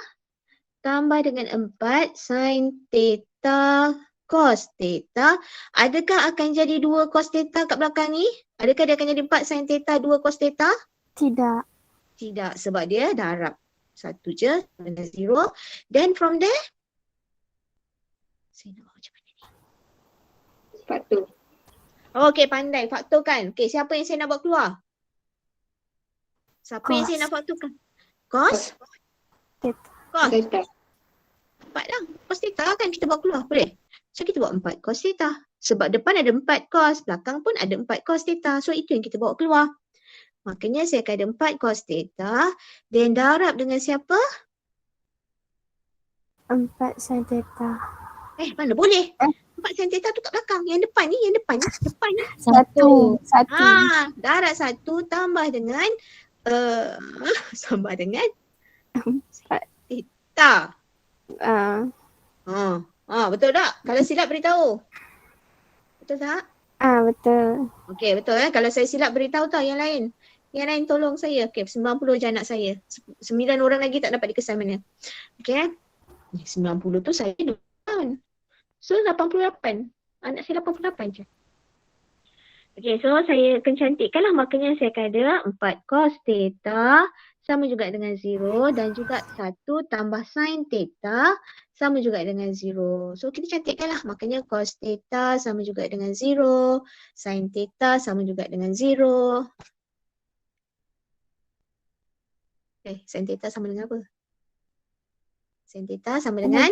Speaker 1: tambah dengan 4 sin theta cos theta. Adakah akan jadi 2 cos theta kat belakang ni? Adakah dia akan jadi 4 sin theta 2 cos theta?
Speaker 2: Tidak.
Speaker 1: Tidak, sebab dia darab. Satu je dengan 0. Then from there, saya nak buat macam mana ni?
Speaker 4: Faktor.
Speaker 1: Okey, pandai faktorkan. Okey, siapa yang saya nak buat keluar? Siapa yang
Speaker 2: Cos.
Speaker 1: saya nak faktorkan? Cos?
Speaker 2: Theta.
Speaker 1: Cos.
Speaker 4: Theta.
Speaker 1: 4 lah. Cos theta kan kita buat keluar. Boleh? So kita buat 4 cos theta. Sebab depan ada 4 cos, belakang pun ada 4 cos theta. So itu yang kita bawa keluar. Makanya saya akan ada 4 cos theta. Dan darab dengan siapa?
Speaker 2: 4 sin theta.
Speaker 1: Mana boleh? 4 sin theta tu kat belakang. Yang depan ni. Depan ni.
Speaker 2: Satu.
Speaker 1: Darab 1 tambah dengan tambah dengan theta. Betul tak? Kalau silap beritahu. Betul tak?
Speaker 2: Betul.
Speaker 1: Okey, betul Kalau saya silap beritahu tau yang lain. Yang lain tolong saya. Okey, 90 je anak saya. 9 orang lagi tak dapat dikesan mana. Okey. 90 tu saya 2 tahun. So 88. Anak saya 88 je. Okey, so saya akan cantikkan lah. Makanya saya akan ada 4 cos theta sama juga dengan 0 dan juga 1 tambah sin theta sama juga dengan 0. So kita cantikkan lah. Makanya cos theta sama juga dengan 0. Sin theta sama juga dengan 0. Sin theta sama dengan apa? Sin theta sama dengan?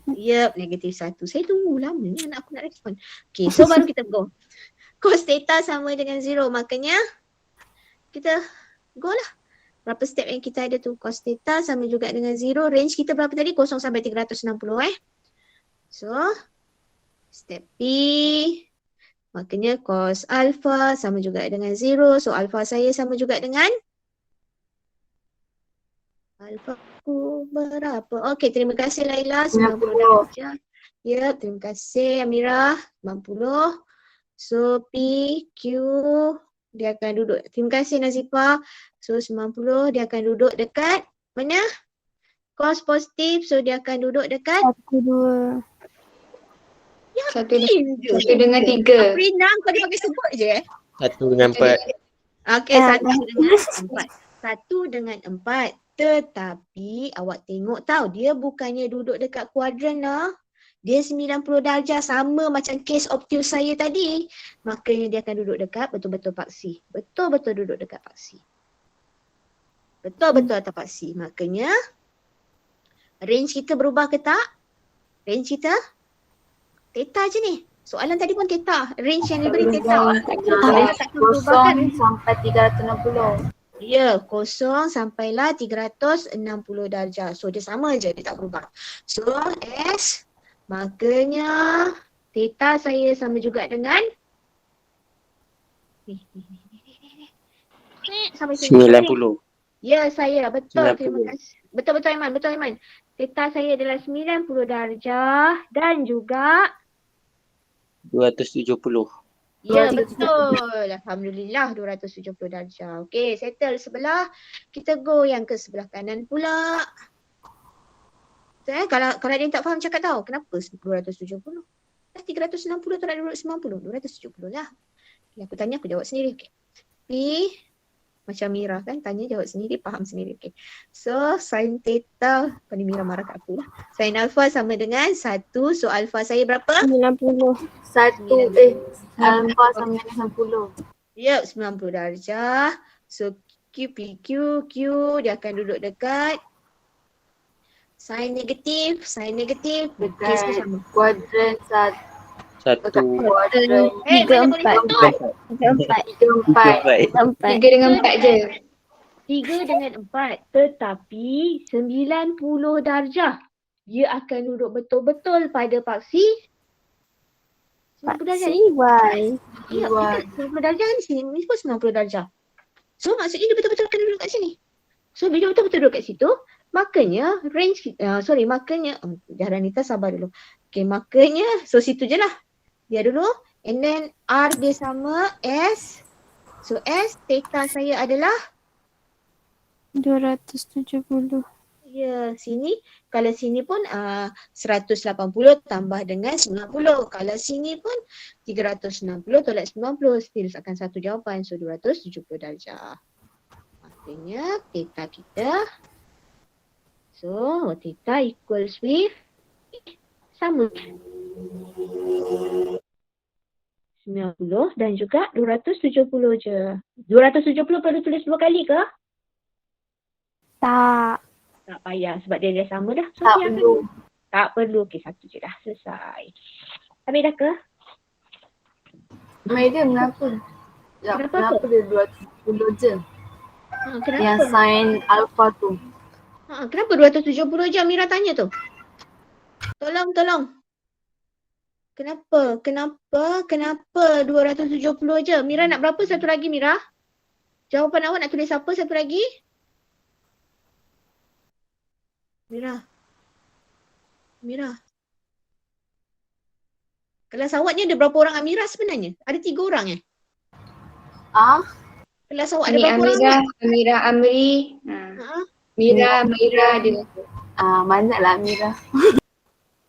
Speaker 1: Yep, negatif 1. Saya tunggu lama ni anak aku nak respon. Okay, so baru kita go. Cos theta sama dengan 0. Makanya kita go lah. Berapa step yang kita ada tu? Cos theta sama juga dengan 0. Range kita berapa tadi? 0 sampai 360 So, step B. Makanya cos alpha sama juga dengan 0. So, alpha saya sama juga dengan alpha ku berapa? Okey, terima kasih Laila. 90 darjah. Ya, terima kasih Amirah. 90. So, P, Q, dia akan duduk. Terima kasih Nazifah. So, 90 dia akan duduk dekat mana? Cos positif. So, dia akan duduk dekat
Speaker 2: 1, 2.
Speaker 4: Satu
Speaker 1: je.
Speaker 4: dengan 3.
Speaker 1: Aprina, kau dia pakai sebut je
Speaker 6: 1 dengan 4.
Speaker 1: Okey, 1 dengan 4. 1 dengan 4. Tetapi awak tengok tau, dia bukannya duduk dekat kuadran lah. Dia 90 darjah sama macam case obtuse saya tadi. Makanya dia akan duduk dekat betul-betul paksi. Betul-betul duduk dekat paksi. Betul-betul atas paksi. Makanya range kita berubah ke tak? Range kita theta je ni. Soalan tadi pun theta. Range yang diberi theta. Tak berubah kan?
Speaker 3: 0 sampai 360.
Speaker 1: Ya, 0 sampailah 360 darjah. So dia sama je, dia tak berubah. So S, makanya theta saya sama juga dengan sampai sini.
Speaker 6: 90.
Speaker 1: Ya, saya betul.
Speaker 6: 90.
Speaker 1: Terima kasih. Betul-betul Aiman, betul Aiman. Theta saya adalah 90 darjah dan juga
Speaker 6: 270.
Speaker 1: ya, betul. Alhamdulillah 270 darjah. Okey, settle sebelah. Kita go yang ke sebelah kanan pula. Kalau dia tak faham cakap tahu kenapa 270? Dah 360 tu nak duduk 90. 270 lah. Okay, aku tanya aku jawab sendiri. Okay. P macam Mira kan tanya jawab sendiri faham sendiri. Okay. So sin theta, pada Mira marah kat aku lah. Sin alpha sama dengan 1. So alpha saya berapa?
Speaker 2: 90.
Speaker 3: Alpha sama dengan 90.
Speaker 1: Ya, 90 darjah. So Q, PQ, Q dia akan duduk dekat sin negatif.
Speaker 3: Dekat kuadran
Speaker 6: 1.
Speaker 3: kuadran
Speaker 2: 3, 4.
Speaker 3: 3, 4.
Speaker 2: 4.
Speaker 4: 3 dengan 4 je.
Speaker 1: 3 dengan 4. Tetapi 90 darjah. Dia akan duduk betul-betul pada paksi 90 darjah
Speaker 2: Paksi
Speaker 1: ni.
Speaker 2: Y.
Speaker 1: Ya, 90 darjah ni sini. Ni pun 90 darjah. So maksudnya dia betul-betul akan duduk kat sini. So bila betul-betul duduk kat situ, makanya range, makanya, Jaranita sabar dulu. Okay, makanya, so situ je lah. Dia dulu, and then R dia sama S. So S, theta saya adalah
Speaker 2: 270.
Speaker 1: ya sini. Kalau sini pun 180 tambah dengan 90. Kalau sini pun 360 tolak 90. Still akan satu jawapan. So 270 darjah. Maknanya theta kita. So theta equals with sama. 90 dan juga 270 je. 270 perlu tulis 2 kali ke?
Speaker 2: Tak.
Speaker 1: Tak payah sebab dia dah sama dah. So,
Speaker 3: Tak
Speaker 1: dia
Speaker 3: perlu.
Speaker 1: tak perlu. Okey, satu je dah. Selesai. Habis dah ke?
Speaker 3: Medium kenapa? Kenapa dia 270 je?
Speaker 1: Kenapa?
Speaker 3: Yang sin alpha tu.
Speaker 1: Kenapa 270 je Amira tanya tu? Tolong. Kenapa 270 je? Mira nak berapa satu lagi Mira? Jawapan awak nak tulis apa satu lagi? Mira. Kelas awak ni ada berapa orang Amira sebenarnya? Ada 3 orang Kelas awak ada
Speaker 4: Ni
Speaker 1: berapa orang?
Speaker 4: Amira, Amri. Mira dia.
Speaker 3: Banyak lah Mira.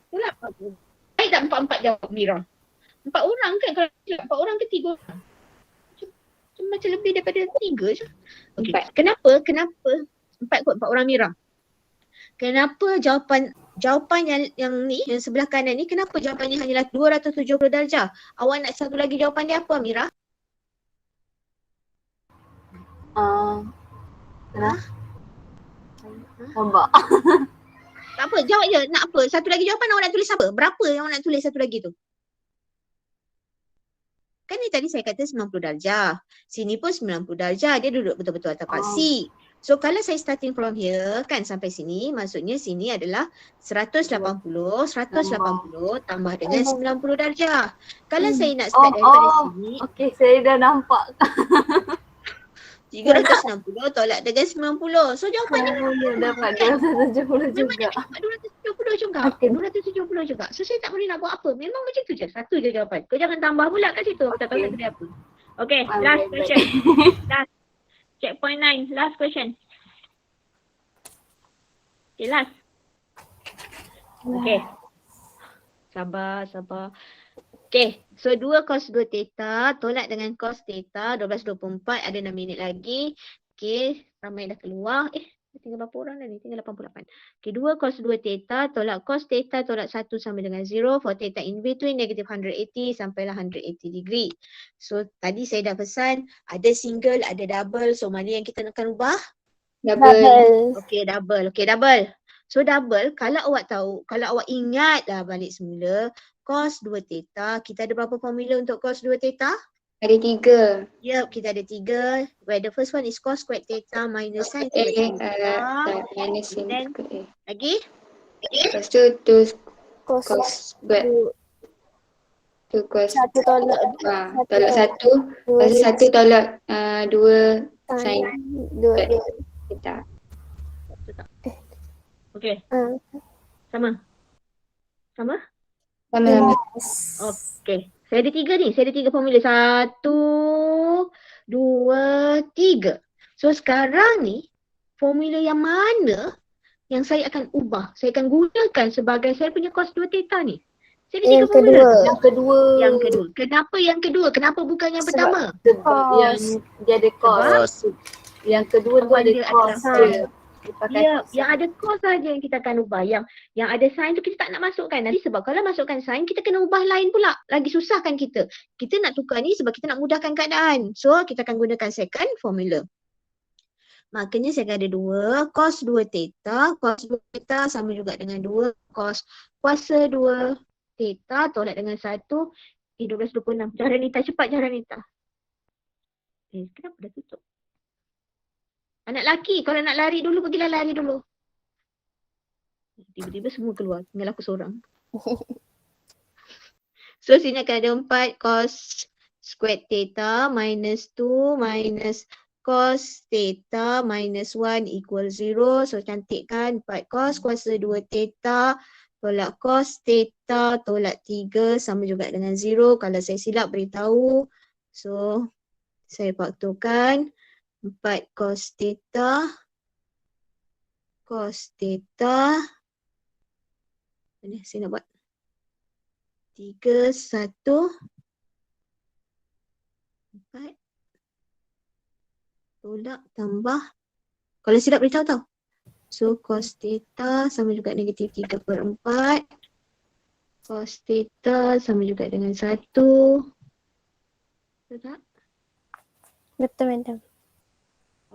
Speaker 1: Itulah apa tu? Baik tak 4 jawab Mira? 4 orang kan? Kalau 4 orang ke 3 orang? Macam lebih daripada 3 je. Okay. Kenapa 4 kot 4 orang Mira? Kenapa jawapan yang ni, yang sebelah kanan ni, kenapa jawapannya hanyalah 270 darjah? Awak nak satu lagi jawapan dia apa Mira?
Speaker 3: Nampak?
Speaker 1: Tak apa, jawab je. Nak apa? Satu lagi jawapan awak nak tulis apa? Berapa yang awak nak tulis satu lagi tu? Kan ni tadi saya kata 90 darjah. Sini pun 90 darjah. Dia duduk betul-betul atas paksi. So kalau saya starting from here kan sampai sini, maksudnya sini adalah 180 tambah dengan 90 darjah. Kalau saya nak start daripada sini,
Speaker 3: Okey, saya dah nampak.
Speaker 1: 360 tolak dengan 90. So jawapannya
Speaker 3: Ya, dapat 270 juga.
Speaker 1: dapat 270 juga.
Speaker 3: Okey.
Speaker 1: 270 juga. So saya tak boleh nak buat apa. Memang macam tu je. Satu je jawapan. Kau jangan tambah pula kat situ. Tak tahu nak jadi apa. Okay, last
Speaker 3: Baik,
Speaker 1: question. Last. Checkpoint 9. Last question. Okay, last. Okay. Sabar. Okay, so 2 cos 2 theta tolak dengan cos theta 12.24, ada 6 minit lagi. Okay, ramai dah keluar. Tinggal berapa orang dah ni? Tinggal 88. Okay, 2 cos 2 theta tolak cos theta tolak 1 sama dengan 0 for theta in between negative 180 sampailah 180 degree. So, tadi saya dah pesan ada single, ada double. So, mana yang kita akan ubah?
Speaker 2: Double.
Speaker 1: Okay, double. So, double, kalau awak tahu, kalau awak ingat dah balik semula, cos 2 theta, kita ada berapa formula untuk cos 2 theta?
Speaker 4: Ada 3.
Speaker 1: Yup, kita ada 3. Where the first one is cos squared theta minus sin squared theta.
Speaker 4: Minus sin
Speaker 1: Then-
Speaker 4: square.
Speaker 1: Lagi?
Speaker 4: Lepas tu
Speaker 2: Cos
Speaker 4: cos square. Tu cos.
Speaker 2: satu tolak
Speaker 4: Tolak 1. Lepas tu 1 tolak 2 sin
Speaker 2: dua.
Speaker 4: theta.
Speaker 1: Okay,
Speaker 2: Ah,
Speaker 1: sama.
Speaker 4: Sama-sama.
Speaker 2: yes.
Speaker 1: Okay. Saya ada 3 ni. Saya ada 3 formula. 1, 2, 3. So sekarang ni, formula yang mana yang saya akan ubah? Saya akan gunakan sebagai saya punya cos 2 theta ni. Saya ada 3
Speaker 2: Yang
Speaker 1: formula.
Speaker 2: kedua.
Speaker 3: Yang kedua.
Speaker 1: Yang kedua. Kenapa yang kedua? Kenapa bukan yang
Speaker 2: Sebab-
Speaker 1: pertama?
Speaker 3: Sebab yang dia ada cos. Yang kedua tu
Speaker 1: Sebab
Speaker 3: ada
Speaker 1: dia
Speaker 3: cos
Speaker 1: adalah
Speaker 3: dia. Dia pakai
Speaker 1: Ya,
Speaker 3: cos.
Speaker 1: yang ada cos saja yang kita akan ubah. Yang ada sin tu kita tak nak masukkan. Nanti sebab kalau masukkan sin, kita kena ubah lain pula. Lagi susahkan kita. Kita nak tukar ni sebab kita nak mudahkan keadaan. So, kita akan gunakan second formula. Makanya saya akan ada 2 cos 2 theta. Cos 2 theta sama juga dengan 2 cos kuasa 2 theta tolak dengan 1. 12.26. Cara Nita, cepat cara Nita. Kenapa dah tutup? Anak lelaki, kalau nak lari dulu, pergilah lari dulu. Tiba-tiba semua keluar, tinggal aku seorang. So sini akan ada 4 cos squared theta minus 2 minus cos theta minus 1 equal 0. So cantik kan? 4 cos kuasa 2 theta tolak cos theta tolak 3 sama juga dengan 0. Kalau saya silap beritahu. So saya fakturkan 4 cos theta mana saya nak buat 3, 1 4 tolak tambah, kalau silap beritahu tau. So cos theta sama juga negatif 3/4 cos theta sama juga dengan 1. Betul tak?
Speaker 2: Betul, madam.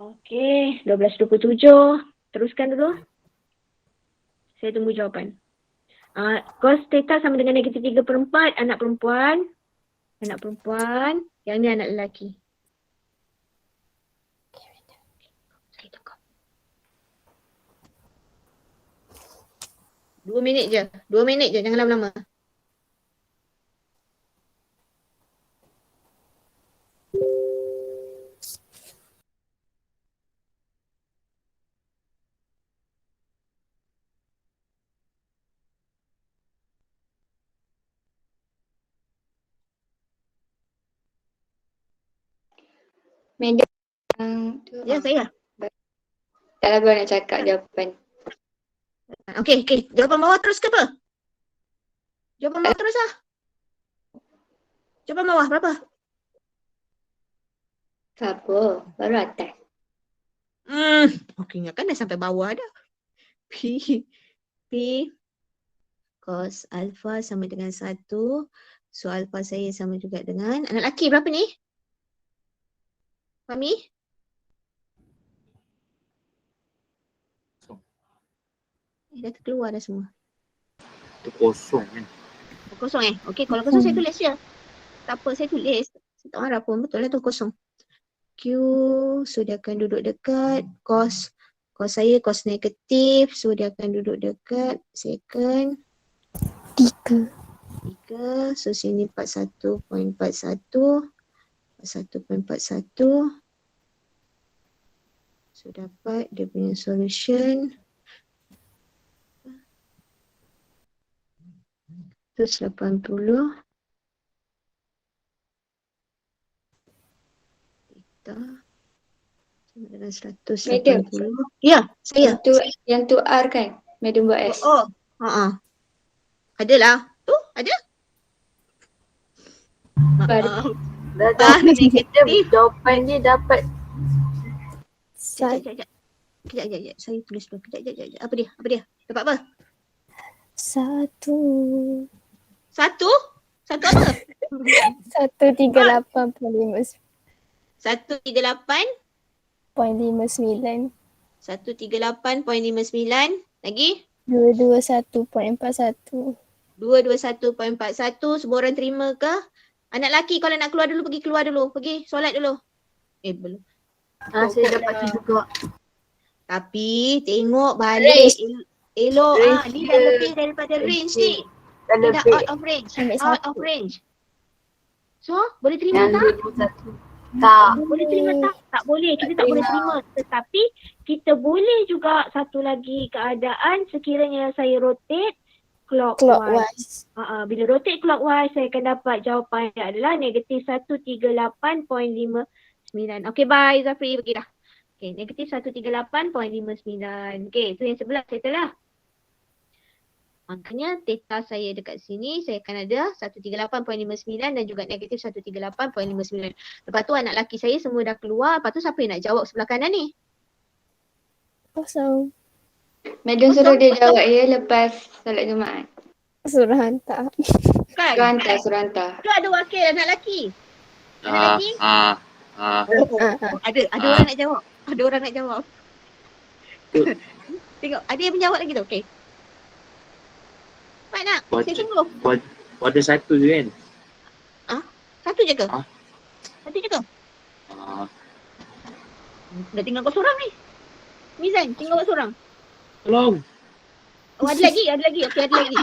Speaker 1: Okey, 12.27. Teruskan dulu. Saya tunggu jawapan. Cos theta sama dengan negatif 3/4, anak perempuan. Yang ni anak lelaki. Saya tunggu. 2 minit je, jangan lama-lama.
Speaker 4: Madam.
Speaker 1: Ya, saya.
Speaker 4: Tak sabar nak cakap jawapan.
Speaker 1: Okey. Jawapan bawah terus ke apa? Jawapan bawah terus lah. Jawapan bawah berapa?
Speaker 4: Apa? Baru atas.
Speaker 1: Okey, ingatkan dah sampai bawah dah. P cos alpha sama dengan 1. So alpha saya sama juga dengan anak lelaki berapa ni? Fahmi? Dah keluar dah semua.
Speaker 6: Itu kosong kan.
Speaker 1: Kosong Okey, kalau kosong saya tulis je. Tak apa, saya tulis. Saya tak marah pun, betul lah tu kosong. so dia akan duduk dekat. Cos saya cos negatif, so dia akan duduk dekat second.
Speaker 2: 3.
Speaker 1: 3, so sini 41.41. 41.41. So dapat dia punya solution. 180. Kita sama dengan 180. Ya, saya.
Speaker 4: Yang tu R kan? Madam buat S.
Speaker 1: Oh. Adalah. Tu, ada.
Speaker 3: Dah dapat kita jawapan dia dapat.
Speaker 1: Kejap. Saya tulis dulu. Kejap. Apa dia? Dapat apa?
Speaker 2: 1.
Speaker 1: Satu apa?
Speaker 2: 138.59.
Speaker 1: 138.59. 138.59. Lagi?
Speaker 2: 221.41.
Speaker 1: 221.41. Semua orang terima ke? Anak lelaki kalau nak keluar dulu, pergi keluar dulu. Pergi solat dulu. Belum.
Speaker 3: Saya dapat tu juga.
Speaker 1: Tapi tengok balik elok. Ni dah lebih daripada range ni.
Speaker 3: Dah
Speaker 1: Ni dah
Speaker 3: lebih.
Speaker 1: out of range.
Speaker 2: Ambil
Speaker 1: Out
Speaker 2: satu.
Speaker 1: of range. So, boleh terima
Speaker 3: Yang
Speaker 1: tak?
Speaker 3: 21. Tak.
Speaker 1: Boleh terima tak? Tak boleh. Kita tak boleh terima. Tetapi kita boleh juga satu lagi keadaan sekiranya saya rotate clockwise. Bila rotate clockwise, saya akan dapat jawapan yang adalah negatif 138.59. Okay, bye Zafri. Pergi dah. Okay, negatif 138.59. Okay, tu yang sebelah settle lah. Maknanya theta saya dekat sini, saya akan ada 138.59 dan juga negatif 138.59. Lepas tu anak lelaki saya semua dah keluar. Lepas tu siapa yang nak jawab sebelah kanan ni?
Speaker 2: Kosong.
Speaker 4: Madam suruh dia jawab ya lepas solat Jumaat.
Speaker 2: Suruh hantar.
Speaker 1: Kan?
Speaker 4: Suruh hantar.
Speaker 1: Tu ada wakil anak lelaki. Anak lelaki? Ada orang nak jawab. Ada orang nak jawab. Tengok, ada yang menjawab lagi tu. Okey. Pak nak? Saya tunggu.
Speaker 6: Ada satu je kan?
Speaker 1: Satu je ke? Satu je ke? Dah tinggal kau seorang ni. Mizan, tinggal kau seorang.
Speaker 6: Tolong.
Speaker 1: Oh, ada lagi. Okey, ada lagi.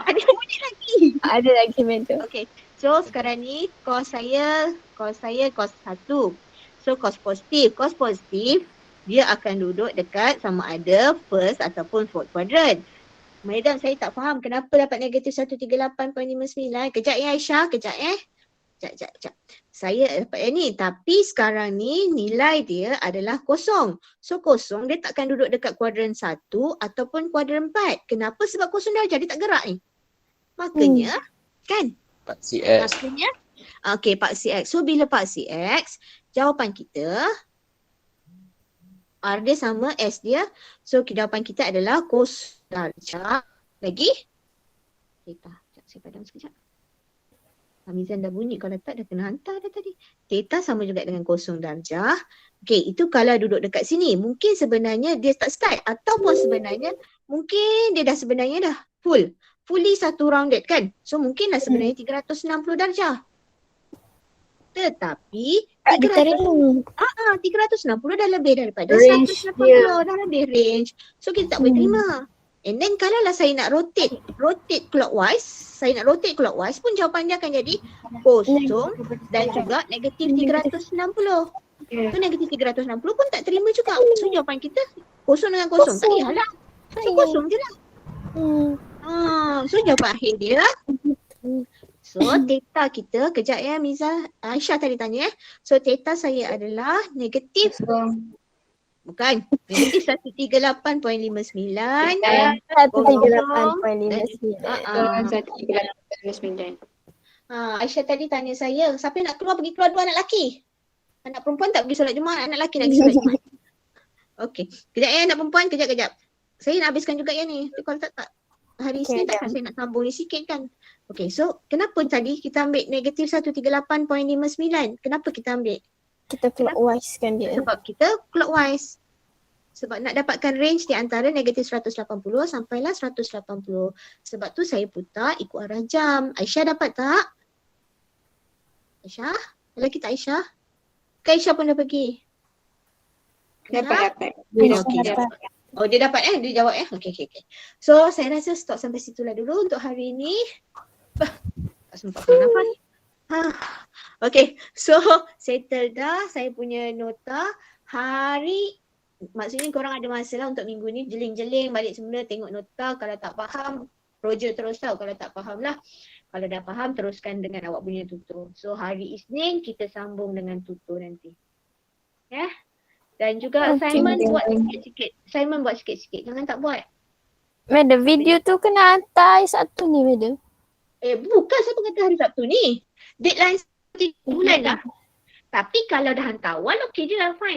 Speaker 1: Ada bunyi lagi.
Speaker 2: Ada lagi mentor.
Speaker 1: Okey. So, sekarang ni cos saya cos 1. So, cos positif, dia akan duduk dekat sama ada first ataupun fourth quadrant. Madam, saya tak faham kenapa dapat negatif 138.59. Kejap ya Aisyah, kejap. Saya dapat yang ni. Tapi sekarang ni nilai dia adalah kosong. So kosong dia takkan duduk dekat kuadran 1 ataupun kuadran 4. Kenapa? Sebab kosong darjah dia tak gerak ni. Makanya, kan?
Speaker 6: Pak CX.
Speaker 1: Makanya, okey paksi X. So bila paksi X, jawapan kita R dia sama S dia. So jawapan kita adalah kos darjah. Lagi? Theta. Sekejap, saya padam sekejap. Mizan dah bunyi, kalau tak dah kena hantar dah tadi. Theta sama juga dengan kosong darjah. Okey, itu kalau duduk dekat sini. Mungkin sebenarnya dia tak start. Ataupun sebenarnya, mungkin dia dah sebenarnya dah fully satu rounded kan. So mungkinlah sebenarnya 360 darjah. Tetapi 360 dah lebih daripada
Speaker 3: Range
Speaker 1: 180
Speaker 3: dia.
Speaker 1: dah lebih range. So kita tak boleh terima. And then kalau lah saya nak rotate clockwise pun jawapan dia akan jadi kosong dan juga negatif 360. So negatif 360 pun tak terima juga. So jawapan kita kosong dengan kosong. Tak payahlah. So kosong je lah. So jawapan akhir dia. So theta kita, kejap ya Miza, Aisyah tadi tanya So theta saya adalah negatif, bukan, negatif 138.59.
Speaker 2: 138.59.
Speaker 1: Aisyah tadi tanya saya, siapa yang nak keluar, pergi keluar dua anak lelaki. Anak perempuan tak pergi solat Jumaat, anak lelaki nak pergi solat Jumaat. Okey, kejap ya anak perempuan, kejap. Saya nak habiskan juga yang ni. Kalau tak hari Isnin takkan saya nak sambung ni sikit kan. Okey, so kenapa tadi kita ambil negatif 138.59? Kenapa kita ambil?
Speaker 2: Kita clockwise kan dia.
Speaker 1: Sebab kita clockwise. Sebab nak dapatkan range di antara negatif 180 sampailah 180. Sebab tu saya putar ikut arah jam. Aisyah dapat tak? Aisyah? Ada lagi tak Aisyah? Kaisha pun dah pergi.
Speaker 4: Dapat.
Speaker 1: Okey, dapat. Oh, dia dapat dia jawab Okey. So, saya rasa stop sampai situlah dulu untuk hari ni. Tak sempat nafas. Okey, so settle dah saya punya nota. Maksudnya korang ada masa lah untuk minggu ni jeling-jeling balik semula tengok nota. Kalau tak faham, projek terus tau. Kalau tak faham lah. Kalau dah faham, teruskan dengan awak punya tutor. So, hari Isnin kita sambung dengan tutor nanti. Ya? Dan juga assignment buat sikit-sikit. Assignment buat sikit-sikit. Jangan tak buat.
Speaker 2: Madam, video tu kena hantar hari Sabtu ni, madam.
Speaker 1: Bukan siapa kata hari Sabtu ni. Deadline 1 bulan dah. Tapi kalau dah hantar awal, okey je lah, fine.